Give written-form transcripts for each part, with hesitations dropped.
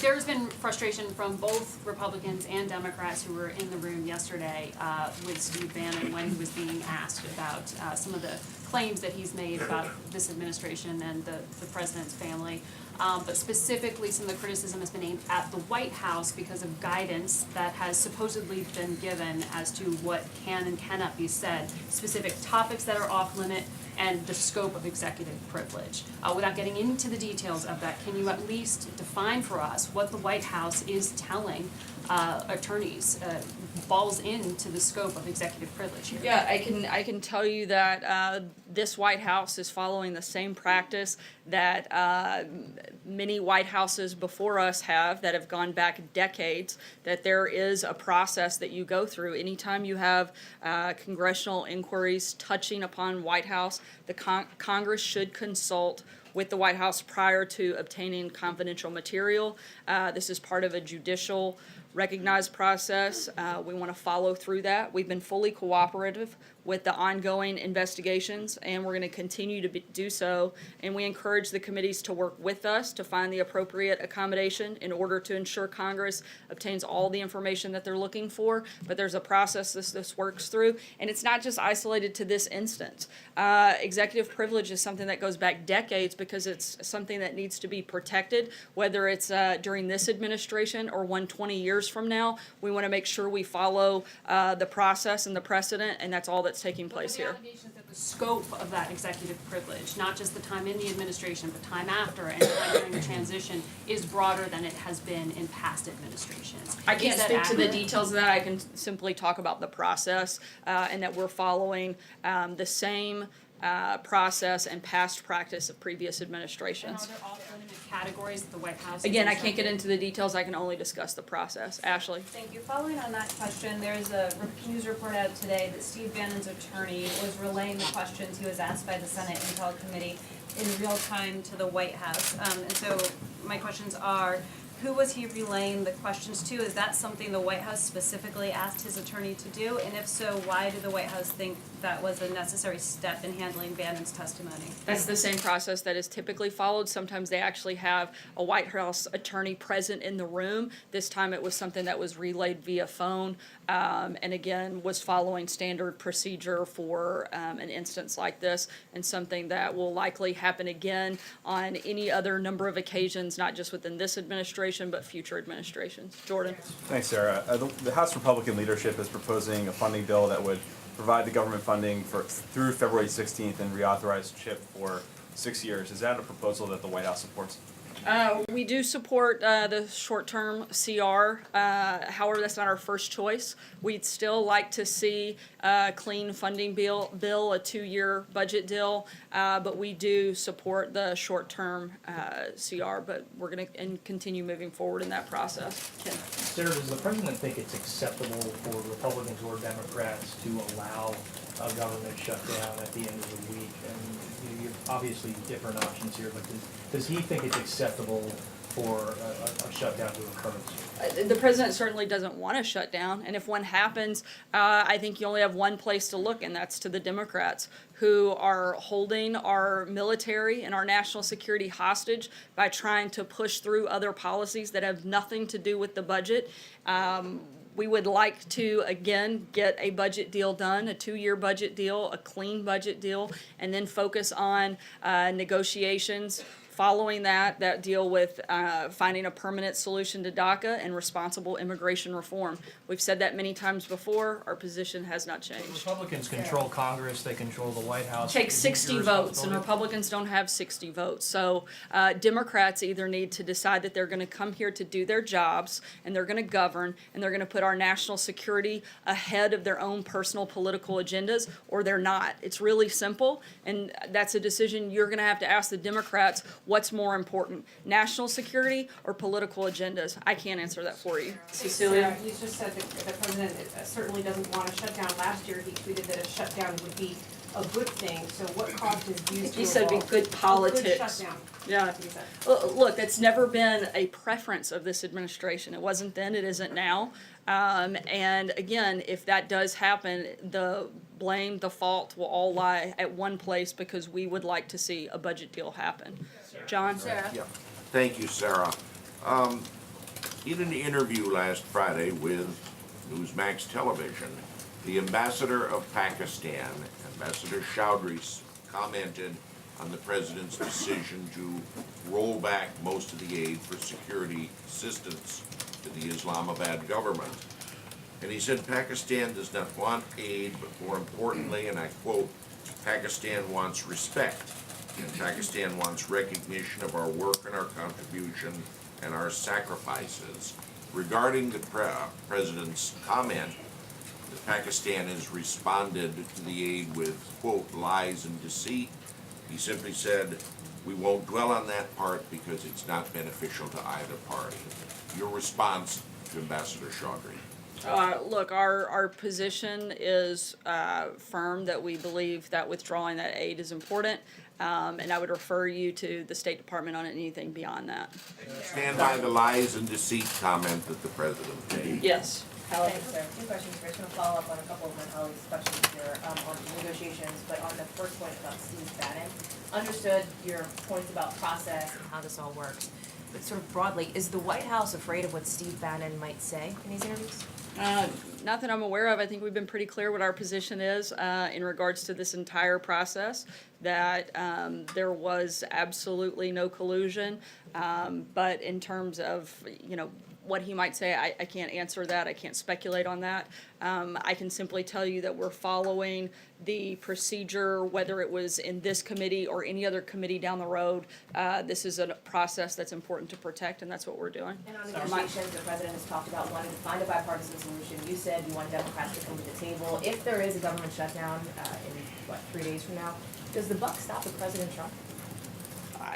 There's been frustration from both Republicans and Democrats who were in the room yesterday with Steve Bannon when he was being asked about some of the claims that he's made about this administration and the president's family. But specifically, some of the criticism has been aimed at the White House because of guidance that has supposedly been given as to what can and cannot be said, specific topics that are off limit, and the scope of executive privilege. Without getting into the details of that, can you at least define for us what the White House is telling attorneys falls into the scope of executive privilege here? Yeah, I can tell you that this White House is following the same practice that many White Houses before us that have gone back decades, that there is a process that you go through. Anytime you have congressional inquiries touching upon White House, the Congress should consult with the White House prior to obtaining confidential material. This is part of a judicial recognized process. We want to follow through that. We've been fully cooperative with the ongoing investigations, and we're going to continue to do so. And we encourage the committees to work with us to find the appropriate accommodation in order to ensure Congress obtains all the information that they're looking for. But there's a process this works through, and it's not just isolated to this instance. Executive privilege is something that goes back decades because it's something that needs to be protected, whether it's during this administration or 20 years from now. We want to make sure we follow the process and the precedent, and that's all that's taking place here. The allegations that the scope of that executive privilege, not just the time in the administration, but time after and time during the transition, is broader than it has been in past administrations. I can't Is that speak to the accurate? details of that. I can simply talk about the process and that we're following the same process and past practice of previous And administrations. are there off-limit categories that the White House? Again, I is can't get into the details. I can only discuss the process. Ashley? Thank you. Following on that question, there's a news report out today that Steve Bannon's attorney was relaying the questions he was asked by the Senate Intel Committee in real time to the White House. And so my questions are, who was he relaying the questions to? Is that something the White House specifically asked his attorney to do? And if so, why did the White House think that was a necessary step in handling Bannon's testimony? That's the same process that is typically followed. Sometimes they actually have a White House attorney present in the room. This time it was something that was relayed via phone, and again, was following standard procedure for an instance like this, and something that will likely happen again on any other number of occasions, not just within this administration, but future administrations. Jordan? Thanks, Sarah. The House Republican leadership is proposing a funding bill that would provide the government funding through February 16th and reauthorize CHIP for 6 years. Is that a proposal that the White House supports? We do support the short-term CR. However, that's not our first choice. We'd still like to see a clean funding bill, a 2-year budget deal, but we do support the short-term CR, but we're going to continue moving forward in that process. Ken? Sarah, does the president think it's acceptable for Republicans or Democrats to allow a government shutdown at the end of the week? And you have obviously different options here, but does he think it's acceptable for a shutdown to occur? The president certainly doesn't want to shut down, and if one happens, I think you only have one place to look, and that's to the Democrats, who are holding our military and our national security hostage by trying to push through other policies that have nothing to do with the budget. We would like to, again, get a budget deal done, a 2-year budget deal, a clean budget deal, and then focus on negotiations following that deal with finding a permanent solution to DACA and responsible immigration reform. We've said that many times before. Our position has not changed. Republicans control Congress, they control the White House. Take 60 votes, and Republicans don't have 60 votes. So Democrats either need to decide that they're going to come here to do their jobs, and they're going to govern, and they're going to put our national security ahead of their own personal political agendas, or they're not. It's really simple, and that's a decision you're going to have to ask the Democrats. What's more important, national security or political agendas? I can't answer that for you. Cecilia? You just said that the president certainly doesn't want a shutdown. Last year, he tweeted that a shutdown would be a good thing. So what caused his views to He said it'd be good A politics. good shutdown. Yeah. That's what he said. Look, that's never been a preference of this administration. It wasn't then, it isn't now. And again, if that does happen, the blame, the fault will all lie at one place because we would like to see a budget deal happen. John? Sarah? Yeah, thank you, Sarah. In an interview last Friday with Newsmax Television, the ambassador of Pakistan, Ambassador Chowdhury, commented on the president's decision to roll back most of the aid for security assistance to the Islamabad government. And he said Pakistan does not want aid, but more importantly, and I quote, Pakistan wants respect, and Pakistan wants recognition of our work and our contribution and our sacrifices. Regarding the president's comment that Pakistan has responded to the aid with, quote, lies and deceit, he simply said, we won't dwell on that part because it's not beneficial to either party. Your response to Ambassador Chowdhury? Look, our position is firm that we believe that withdrawing that aid is important, and I would refer you to the State Department on anything beyond that. Stand by the lies and deceit comment that the president made. Yes. Thanks, sir. Two questions. First, I'm going to follow up on a couple of my colleagues' questions here on negotiations, but on the first point about Steve Bannon. Understood your points about process and how this all works, but sort of broadly, is the White House afraid of what Steve Bannon might say in these interviews? Not that I'm aware of. I think we've been pretty clear what our position is in regards to this entire process, that there was absolutely no collusion. But in terms of, what he might say, I can't answer that. I can't speculate on that. I can simply tell you that we're following the procedure, whether it was in this committee or any other committee down the road. This is a process that's important to protect, and that's what we're doing. And on negotiations, the president has talked about wanting to find a bipartisan solution. You said you want Democrats to come to the table. If there is a government shutdown in, 3 days from now, does the buck stop with President Trump?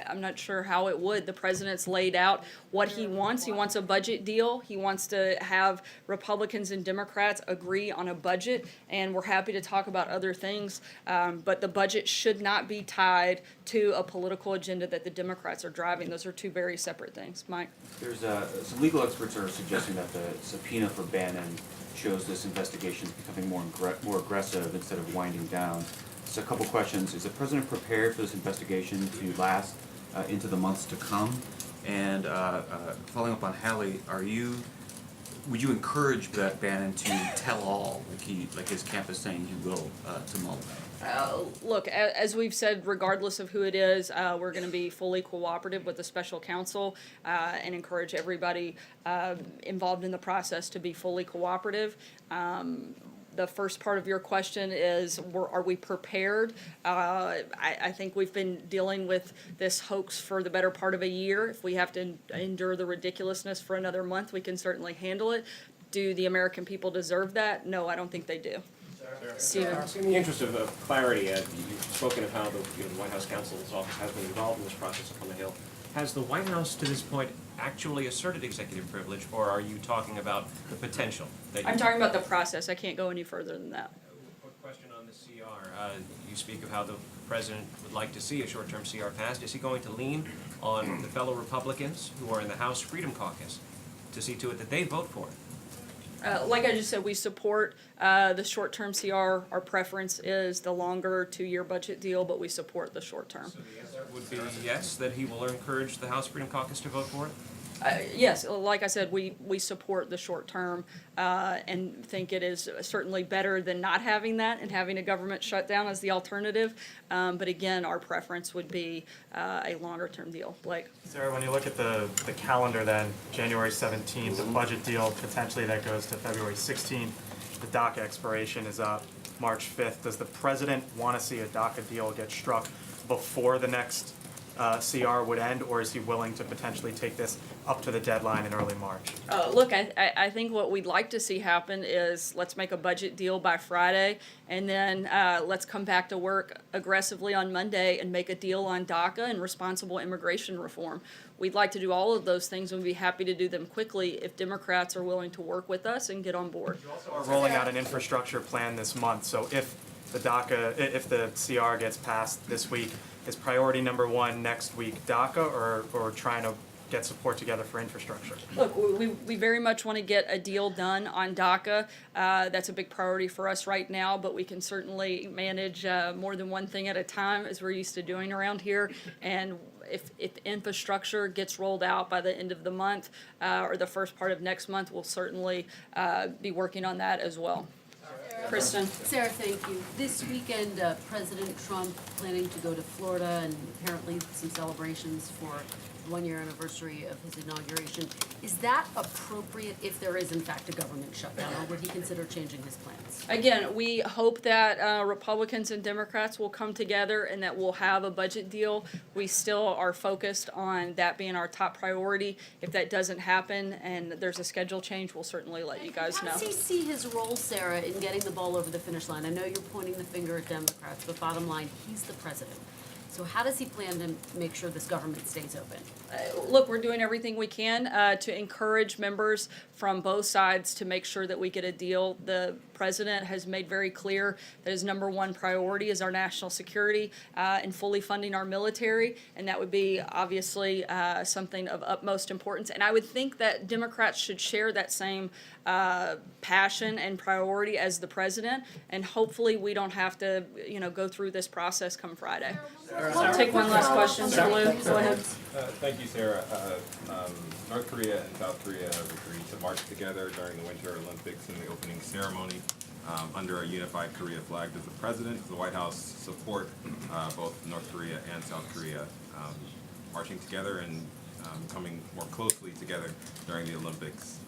I'm not sure how it would. The president's laid out what he wants. He wants a budget deal. He wants to have Republicans and Democrats agree on a budget, and we're happy to talk about other things. But the budget should not be tied to a political agenda that the Democrats are driving. Those are two very separate things. Mike? There's some legal experts are suggesting that the subpoena for Bannon shows this investigation is becoming more aggressive instead of winding down. So a couple questions. Is the president prepared for this investigation to last into the months to come? And following up on Hallie, would you encourage Bannon to tell all, like his camp is saying he will, to Mueller? Look, as we've said, regardless of who it is, we're going to be fully cooperative with the special counsel and encourage everybody involved in the process to be fully cooperative. The first part of your question is, are we prepared? I think we've been dealing with this hoax for the better part of a year. If we have to endure the ridiculous's for another month, we can certainly handle it. Do the American people deserve that? No, I don't think they do. Steven? In the interest of clarity, you've spoken of how the White House counsel's office has been involved in this process on the Hill. Has the White House, to this point, actually asserted executive privilege, or are you talking about the potential? I'm talking about the process. I can't go any further than that. Quick question on the CR. You speak of how the president would like to see a short-term CR passed. Is he going to lean on the fellow Republicans who are in the House Freedom Caucus to see to it that they vote for it? Like I just said, we support the short-term CR. Our preference is the longer two-year budget deal, but we support the short-term. So the answer would be yes, that he will encourage the House Freedom Caucus to vote for it? Yes, like I said, we support the short-term and think it is certainly better than not having that and having a government shutdown as the alternative. But again, our preference would be a longer-term deal. Blake? Sarah, when you look at the calendar then, January 17th, the budget deal potentially that goes to February 16th, the DACA expiration is up March 5th. Does the president want to see a DACA deal get struck before the next CR would end, or is he willing to potentially take this up to the deadline in early March? Look, I think what we'd like to see happen is let's make a budget deal by Friday, and then let's come back to work aggressively on Monday and make a deal on DACA and responsible immigration reform. We'd like to do all of those things, and we'd be happy to do them quickly if Democrats are willing to work with us and get on board. You also are rolling out an infrastructure plan this month, so if the CR gets passed this week, is priority number one next week DACA or trying to get support together for infrastructure? Look, we very much want to get a deal done on DACA. That's a big priority for us right now, but we can certainly manage more than one thing at a time, as we're used to doing around here. And if infrastructure gets rolled out by the end of the month or the first part of next month, we'll certainly be working on that as well. Kristen? Sarah, thank you. This weekend, President Trump planning to go to Florida and apparently some celebrations for the one-year anniversary of his inauguration. Is that appropriate if there is in fact a government shutdown, or would he consider changing his plans? Again, we hope that Republicans and Democrats will come together and that we'll have a budget deal. We still are focused on that being our top priority. If that doesn't happen and there's a schedule change, we'll certainly let you guys know. How does he see his role, Sarah, in getting the ball over the finish line? I know you're pointing the finger at Democrats, but bottom line, he's the president. So how does he plan to make sure this government stays open? Look, we're doing everything we can to encourage members from both sides to make sure that we get a deal. The president has made very clear that his number one priority is our national security and fully funding our military, and that would be obviously something of utmost importance. And I would think that Democrats should share that same passion and priority as the president, and hopefully we don't have to, go through this process come Friday. I'll take one last question. Lou, go ahead. Thank you, Sarah. North Korea and South Korea have agreed to march together during the Winter Olympics in the opening ceremony under a unified Korea flag. Does the President, does the White House support both North Korea and South Korea marching together and coming more closely together during the Olympics?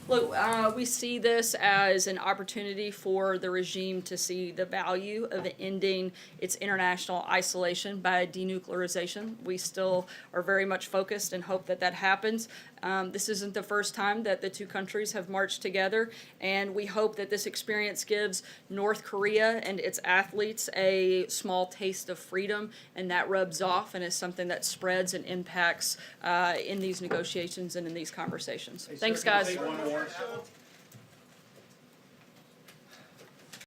Look, we see this as an opportunity for the regime to see the value of ending its international isolation by denuclearization. We still are very much focused and hope that that happens. This isn't the first time that the two countries have marched together, and we hope that this experience gives North Korea and its athletes a small taste of freedom, and that rubs off and is something that spreads and impacts in these negotiations and in these conversations. Thanks, guys.